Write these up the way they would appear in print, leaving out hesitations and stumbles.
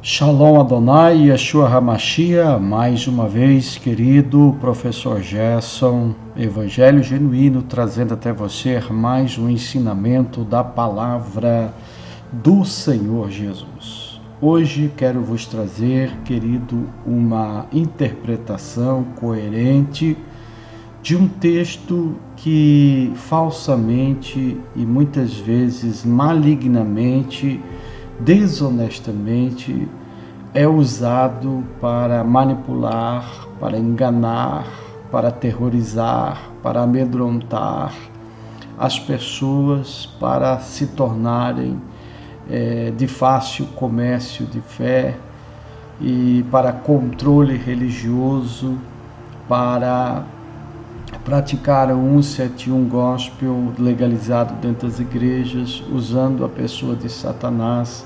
Shalom Adonai, Yeshua HaMashiach, mais uma vez, querido professor Gerson, Evangelho Genuíno, trazendo até você mais um ensinamento da palavra do Senhor Jesus. Hoje quero vos trazer, querido, uma interpretação coerente de um texto que falsamente e muitas vezes malignamente, desonestamente, é usado para manipular, para enganar, para aterrorizar, para amedrontar as pessoas, para se tornarem de fácil comércio de fé e para controle religioso, para praticar o 171 gospel legalizado dentro das igrejas, usando a pessoa de Satanás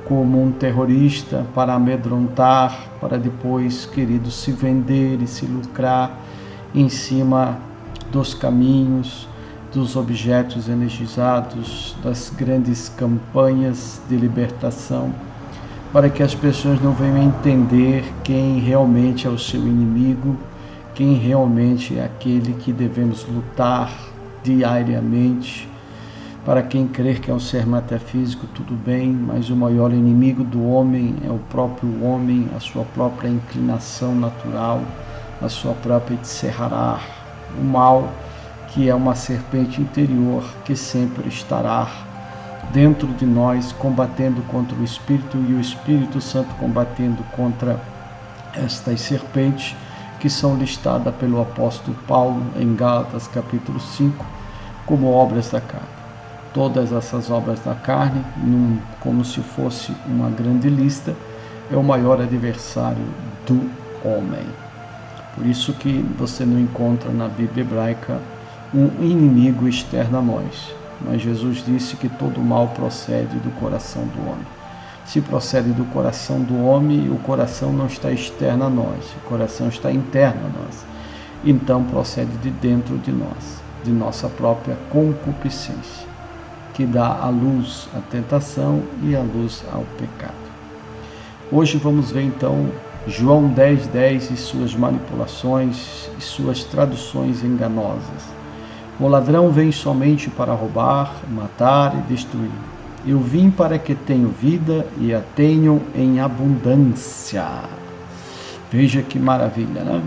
como um terrorista para amedrontar, para depois, querido, se vender e se lucrar em cima dos caminhos, dos objetos energizados, das grandes campanhas de libertação, para que as pessoas não venham entender quem realmente é o seu inimigo, quem realmente é aquele que devemos lutar diariamente. Para quem crer que é um ser metafísico, tudo bem, mas o maior inimigo do homem é o próprio homem, a sua própria inclinação natural, a sua própria Tserará, o mal, que é uma serpente interior que sempre estará dentro de nós, combatendo contra o Espírito e o Espírito Santo combatendo contra estas serpentes, que são listadas pelo apóstolo Paulo em Gálatas capítulo 5 como obras da carne. Todas essas obras da carne, como se fosse uma grande lista, é o maior adversário do homem. Por isso que você não encontra na Bíblia hebraica um inimigo externo a nós. Mas Jesus disse que todo mal procede do coração do homem. Se procede do coração do homem, o coração não está externo a nós, o coração está interno a nós. Então procede de dentro de nós, de nossa própria concupiscência, que dá à luz a tentação e à luz ao pecado. Hoje vamos ver então João 10:10 e suas manipulações e suas traduções enganosas. O ladrão vem somente para roubar, matar e destruir. Eu vim para que tenham vida e a tenham em abundância. Veja que maravilha, né?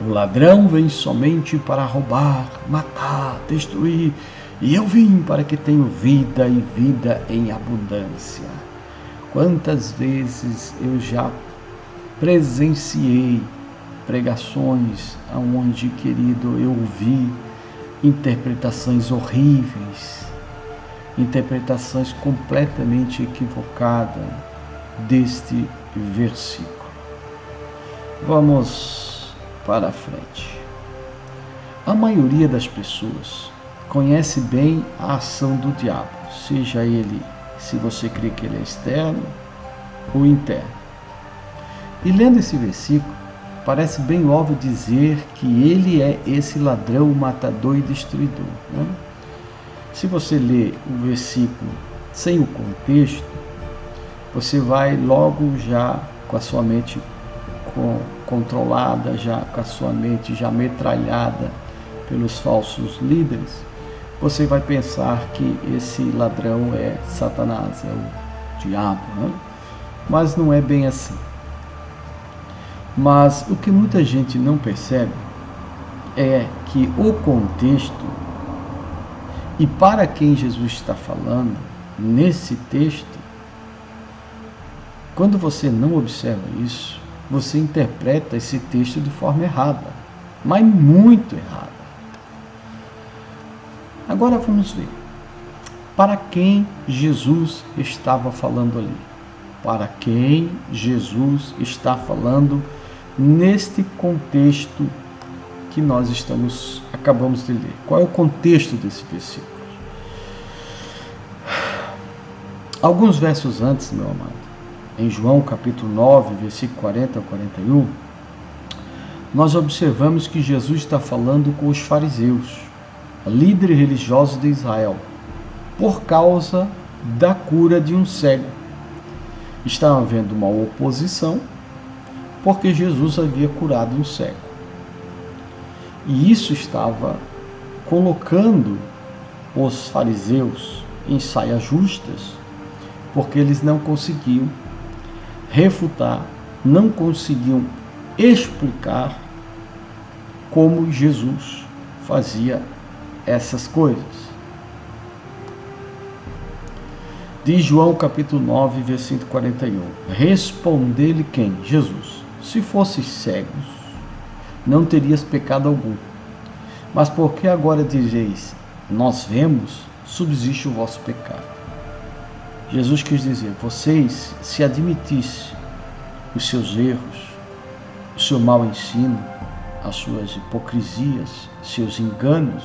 O ladrão vem somente para roubar, matar, destruir. E eu vim para que tenham vida e vida em abundância. Quantas vezes eu já presenciei pregações onde, querido, eu ouvi interpretações horríveis, interpretações completamente equivocadas deste versículo. Vamos para frente. A maioria das pessoas conhece bem a ação do diabo, seja ele, se você crê que ele é externo ou interno. E lendo esse versículo, parece bem óbvio dizer que ele é esse ladrão, matador e destruidor, né? Se você ler o versículo sem o contexto, você vai logo já com a sua mente controlada, já com a sua mente já metralhada pelos falsos líderes, você vai pensar que esse ladrão é Satanás, é o diabo, né? Mas não é bem assim. Mas o que muita gente não percebe é que o contexto e para quem Jesus está falando nesse texto, quando você não observa isso, você interpreta esse texto de forma errada, mas muito errada. Agora vamos ver. Para quem Jesus estava falando ali? Para quem Jesus está falando neste contexto que nós acabamos de ler? Qual é o contexto desse versículo? Alguns versos antes, meu amado, em João capítulo 9, versículo 40 a 41, nós observamos que Jesus está falando com os fariseus, líderes religiosos de Israel, por causa da cura de um cego. Estava havendo uma oposição, porque Jesus havia curado um cego. E isso estava colocando os fariseus em saias justas, porque eles não conseguiam refutar, não conseguiam explicar como Jesus fazia essas coisas. Diz João capítulo 9, versículo 41. Respondeu-lhe quem? Jesus. Se fosses cegos, não terias pecado algum. Mas por que agora dizeis, nós vemos, subsiste o vosso pecado? Jesus quis dizer, vocês, se admitissem os seus erros, o seu mau ensino, as suas hipocrisias, seus enganos,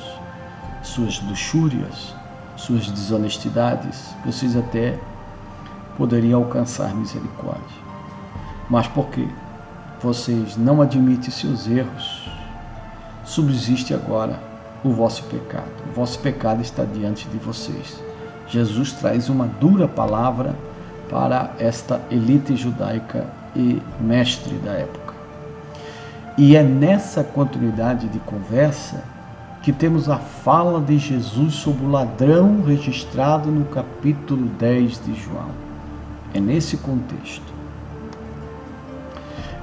suas luxúrias, suas desonestidades, vocês até poderiam alcançar misericórdia. Mas por quê? Vocês não admitem seus erros, subsiste agora o vosso pecado. O vosso pecado está diante de vocês. Jesus traz uma dura palavra para esta elite judaica e mestre da época. E é nessa continuidade de conversa que temos a fala de Jesus sobre o ladrão registrado no capítulo 10 de João. É nesse contexto.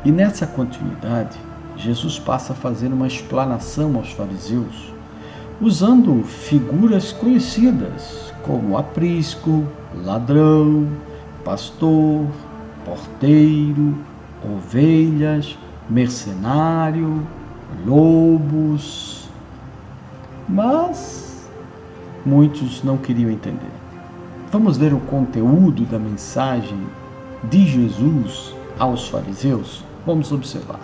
E nessa continuidade, Jesus passa a fazer uma explanação aos fariseus, usando figuras conhecidas como aprisco, ladrão, pastor, porteiro, ovelhas, mercenário, lobos. Mas muitos não queriam entender. Vamos ver o conteúdo da mensagem de Jesus aos fariseus? Vamos observar.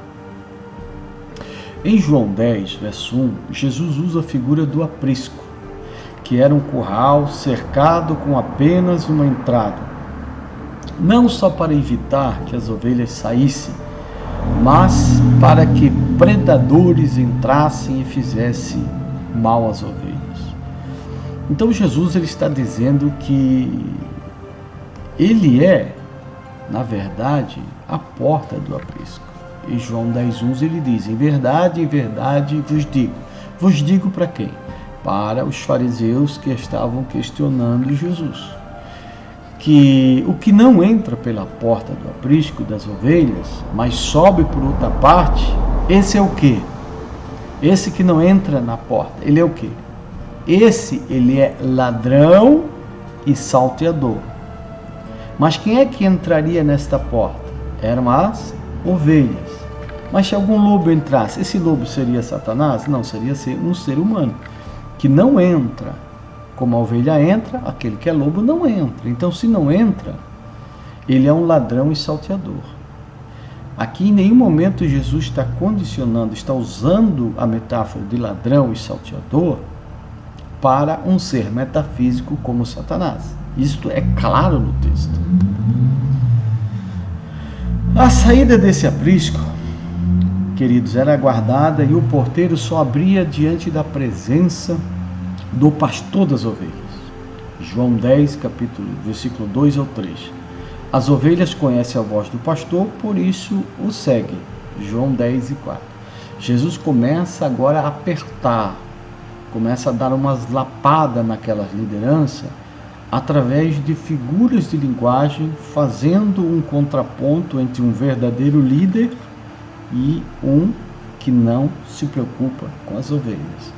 Em João 10, verso 1, Jesus usa a figura do aprisco, que era um curral cercado com apenas uma entrada, não só para evitar que as ovelhas saíssem, mas para que predadores entrassem e fizessem mal às ovelhas. Então Jesus ele está dizendo que ele é, na verdade, a porta do aprisco. Em João 10:11 ele diz, em verdade vos digo. Vos digo para quem? Para os fariseus que estavam questionando Jesus. Que o que não entra pela porta do aprisco das ovelhas, mas sobe por outra parte, esse é o quê? Esse que não entra na porta, ele é o quê? Esse, ele é ladrão e salteador. Mas quem é que entraria nesta porta? Eram as ovelhas. Mas se algum lobo entrasse, esse lobo seria Satanás? Não, seria um ser humano, que não entra. Como a ovelha entra, aquele que é lobo não entra. Então, se não entra, ele é um ladrão e salteador. Aqui, em nenhum momento, Jesus está condicionando, está usando a metáfora de ladrão e salteador para um ser metafísico como Satanás. Isto é claro no texto. A saída desse aprisco, queridos, era aguardada e o porteiro só abria diante da presença do pastor das ovelhas. João 10, versículo 2 ao 3. As ovelhas conhecem a voz do pastor, por isso o seguem. João 10 e 4. Jesus começa agora a apertar, começa a dar umas lapadas naquela liderança, através de figuras de linguagem, fazendo um contraponto entre um verdadeiro líder e um que não se preocupa com as ovelhas.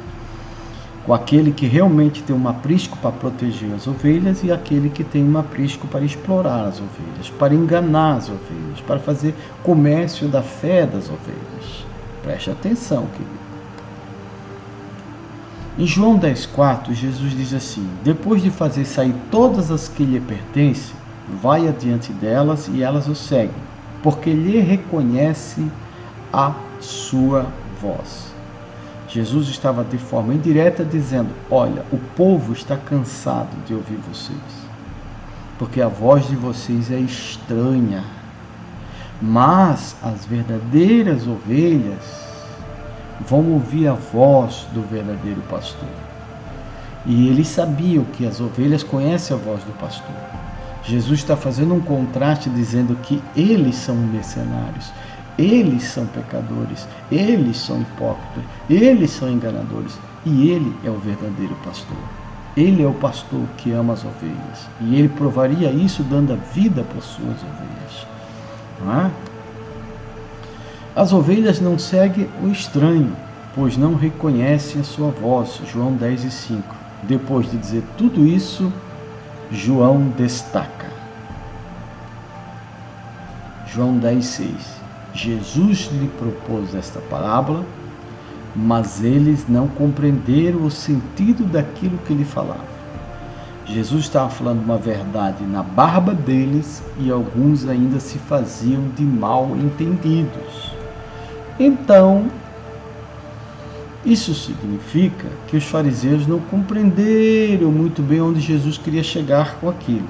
Com aquele que realmente tem um aprisco para proteger as ovelhas e aquele que tem um aprisco para explorar as ovelhas, para enganar as ovelhas, para fazer comércio da fé das ovelhas. Preste atenção, querido. Em João 10,4, Jesus diz assim, depois de fazer sair todas as que lhe pertencem, vai adiante delas e elas o seguem, porque lhe reconhece a sua voz. Jesus estava de forma indireta dizendo, olha, o povo está cansado de ouvir vocês, porque a voz de vocês é estranha, mas as verdadeiras ovelhas vão ouvir a voz do verdadeiro pastor. E eles sabiam que as ovelhas conhecem a voz do pastor. Jesus está fazendo um contraste dizendo que eles são mercenários, eles são pecadores, eles são hipócritas, eles são enganadores, e ele é o verdadeiro pastor. Ele é o pastor que ama as ovelhas, e ele provaria isso dando a vida por suas ovelhas. Não é? As ovelhas não seguem o estranho, pois não reconhecem a sua voz. João 10:5. Depois de dizer tudo isso, João destaca. João 10:6. Jesus lhe propôs esta parábola, mas eles não compreenderam o sentido daquilo que ele falava. Jesus estava falando uma verdade na barba deles e alguns ainda se faziam de mal entendidos. Então, isso significa que os fariseus não compreenderam muito bem onde Jesus queria chegar com aquilo.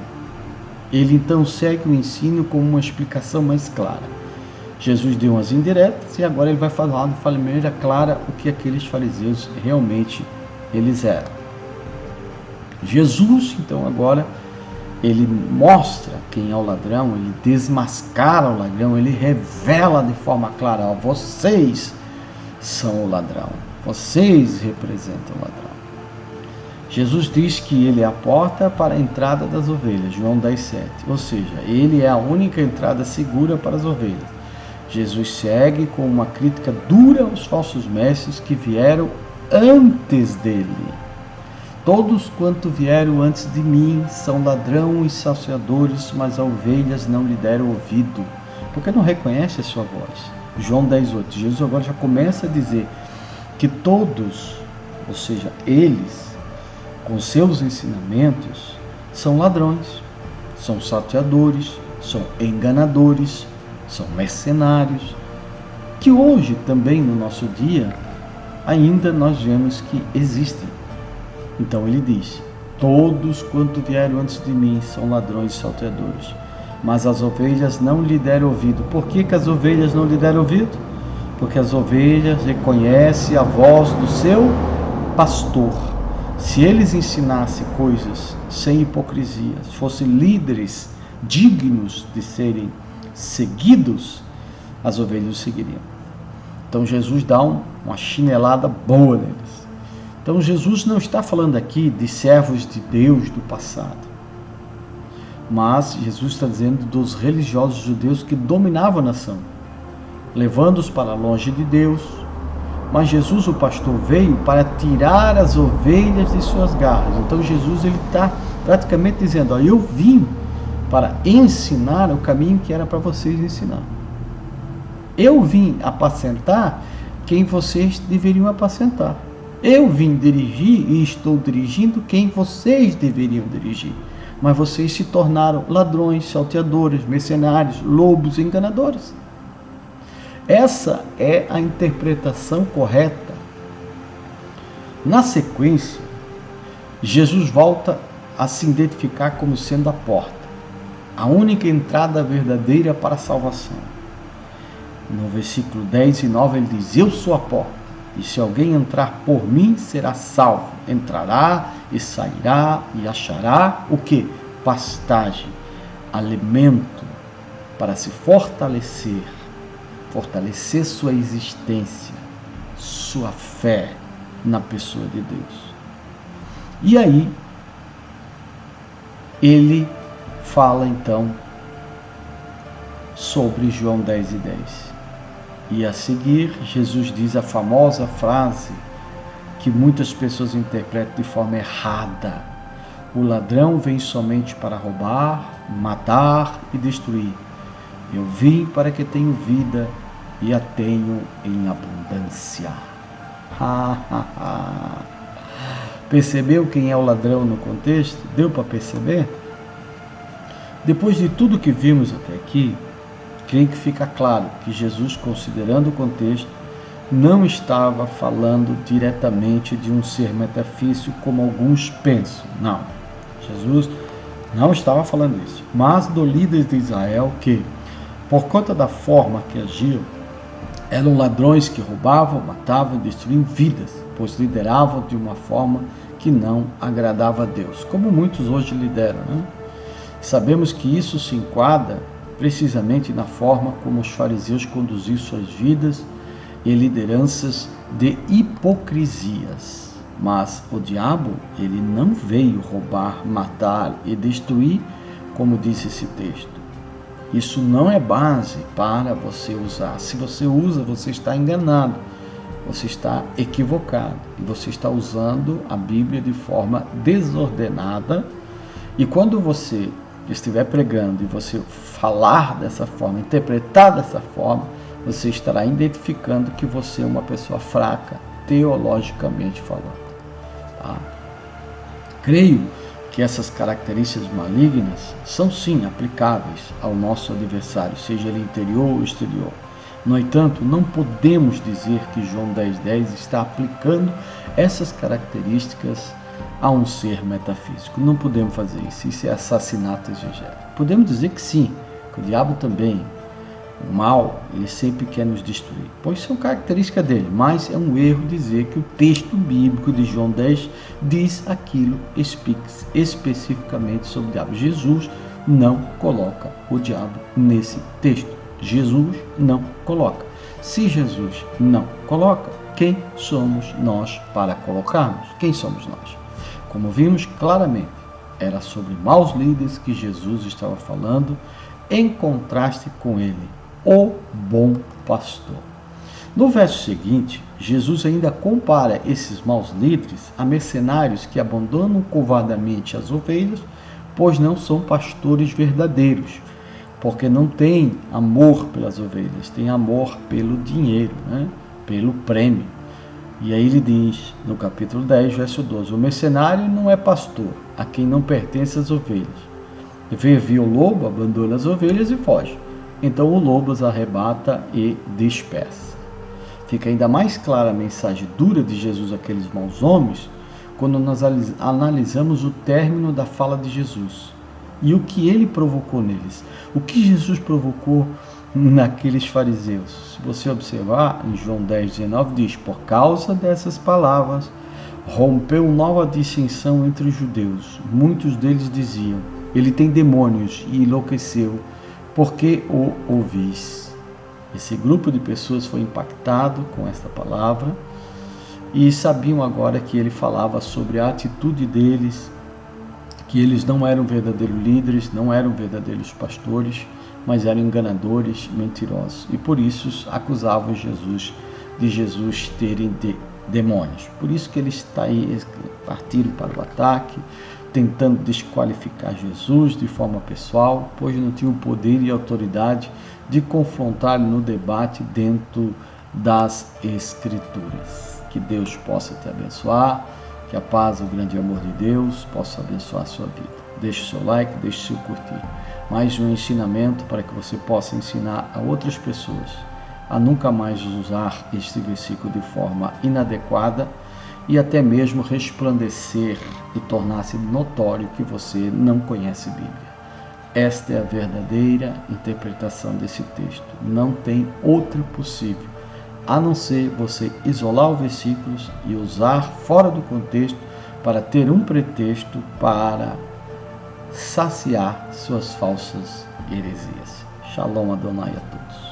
Ele então segue o ensino com uma explicação mais clara. Jesus deu umas indiretas e agora ele vai falar de maneira clara o que aqueles fariseus realmente eles eram. Jesus, então, agora, ele mostra quem é o ladrão, ele desmascara o ladrão, ele revela de forma clara: ó, vocês são o ladrão, vocês representam o ladrão. Jesus diz que ele é a porta para a entrada das ovelhas, João 10:7, ou seja, ele é a única entrada segura para as ovelhas. Jesus segue com uma crítica dura aos falsos mestres que vieram antes dele. Todos quanto vieram antes de mim são ladrão e salteadores, mas as ovelhas não lhe deram ouvido, porque não reconhece a sua voz. João 10:8. Jesus agora já começa a dizer que todos, ou seja, eles, com seus ensinamentos, são ladrões, são salteadores, são enganadores, são mercenários, que hoje também no nosso dia ainda nós vemos que existem. Então ele diz: todos quanto vieram antes de mim são ladrões e salteadores, mas as ovelhas não lhe deram ouvido. Por que as ovelhas não lhe deram ouvido? Porque as ovelhas reconhecem a voz do seu pastor. Se eles ensinassem coisas sem hipocrisia, fossem líderes dignos de serem seguidos, as ovelhas o seguiriam. Então Jesus dá uma chinelada boa neles. Então Jesus não está falando aqui de servos de Deus do passado, mas Jesus está dizendo dos religiosos judeus que dominavam a nação, levando-os para longe de Deus. Mas Jesus, o pastor, veio para tirar as ovelhas de suas garras. Então Jesus está praticamente dizendo: ó, eu vim para ensinar o caminho que era para vocês ensinar. Eu vim apacentar quem vocês deveriam apacentar. Eu vim dirigir e estou dirigindo quem vocês deveriam dirigir. Mas vocês se tornaram ladrões, salteadores, mercenários, lobos, enganadores. Essa é a interpretação correta. Na sequência, Jesus volta a se identificar como sendo a porta, a única entrada verdadeira para a salvação. No versículo 10 e 9 ele diz: eu sou a porta, e se alguém entrar por mim será salvo. Entrará e sairá e achará o que? Pastagem, alimento para se fortalecer sua existência, sua fé na pessoa de Deus. E aí ele fala então sobre João 10:10. E a seguir, Jesus diz a famosa frase que muitas pessoas interpretam de forma errada: o ladrão vem somente para roubar, matar e destruir. Eu vim para que tenham vida e a tenho em abundância. Percebeu quem é o ladrão no contexto? Deu para perceber? Depois de tudo que vimos até aqui, creio que fica claro que Jesus, considerando o contexto, não estava falando diretamente de um ser metafísico como alguns pensam. Não, Jesus não estava falando isso, mas do líder de Israel que, por conta da forma que agiam, eram ladrões que roubavam, matavam e destruíam vidas, pois lideravam de uma forma que não agradava a Deus, como muitos hoje lideram, né? Sabemos que isso se enquadra precisamente na forma como os fariseus conduziam suas vidas e lideranças de hipocrisias. Mas o diabo, ele não veio roubar, matar e destruir, como diz esse texto. Isso não é base para você usar. Se você usa, você está enganado, você está equivocado e você está usando a Bíblia de forma desordenada. E quando você estiver pregando e você falar dessa forma, interpretar dessa forma, você estará identificando que você é uma pessoa fraca, teologicamente falando. Tá? Creio que essas características malignas são sim aplicáveis ao nosso adversário, seja ele interior ou exterior. No entanto, não podemos dizer que João 10,10 está aplicando essas características a um ser metafísico. Não podemos fazer isso. Isso é assassinato exegético. Podemos dizer que sim, que o diabo também, o mal, ele sempre quer nos destruir, pois são características dele, mas é um erro dizer que o texto bíblico de João 10 diz aquilo especificamente sobre o diabo. Jesus não coloca o diabo nesse texto. Jesus não coloca. Se Jesus não coloca, quem somos nós para colocarmos? Quem somos nós? Como vimos claramente, era sobre maus líderes que Jesus estava falando, em contraste com ele, o bom pastor. No verso seguinte, Jesus ainda compara esses maus líderes a mercenários que abandonam covardemente as ovelhas, pois não são pastores verdadeiros, porque não têm amor pelas ovelhas, têm amor pelo dinheiro, pelo prêmio. E aí ele diz, no capítulo 10, verso 12, o mercenário não é pastor, a quem não pertence as ovelhas. Vê o lobo, abandona as ovelhas e foge. Então o lobo as arrebata e dispersa. Fica ainda mais clara a mensagem dura de Jesus àqueles maus homens quando nós analisamos o término da fala de Jesus e o que ele provocou neles. O que Jesus provocou naqueles fariseus? Se você observar, em João 10,19 diz, por causa dessas palavras, rompeu nova dissensão entre os judeus. Muitos deles diziam, ele tem demônios e enlouqueceu, porque o ouvis. Esse grupo de pessoas foi impactado com esta palavra e sabiam agora que ele falava sobre a atitude deles, que eles não eram verdadeiros líderes, não eram verdadeiros pastores, mas eram enganadores, mentirosos. E por isso acusavam Jesus de Jesus terem demônios. Por isso que eles partiram para o ataque, tentando desqualificar Jesus de forma pessoal, pois não tinham poder e autoridade de confrontar no debate dentro das Escrituras. Que Deus possa te abençoar, que a paz e o grande amor de Deus possa abençoar a sua vida. Deixe o seu like, deixe o seu curtir. Mais um ensinamento para que você possa ensinar a outras pessoas a nunca mais usar este versículo de forma inadequada e até mesmo resplandecer e tornar-se notório que você não conhece Bíblia. Esta é a verdadeira interpretação desse texto. Não tem outra possível, a não ser você isolar os versículos e usar fora do contexto para ter um pretexto para saciar suas falsas heresias. Shalom Adonai a todos.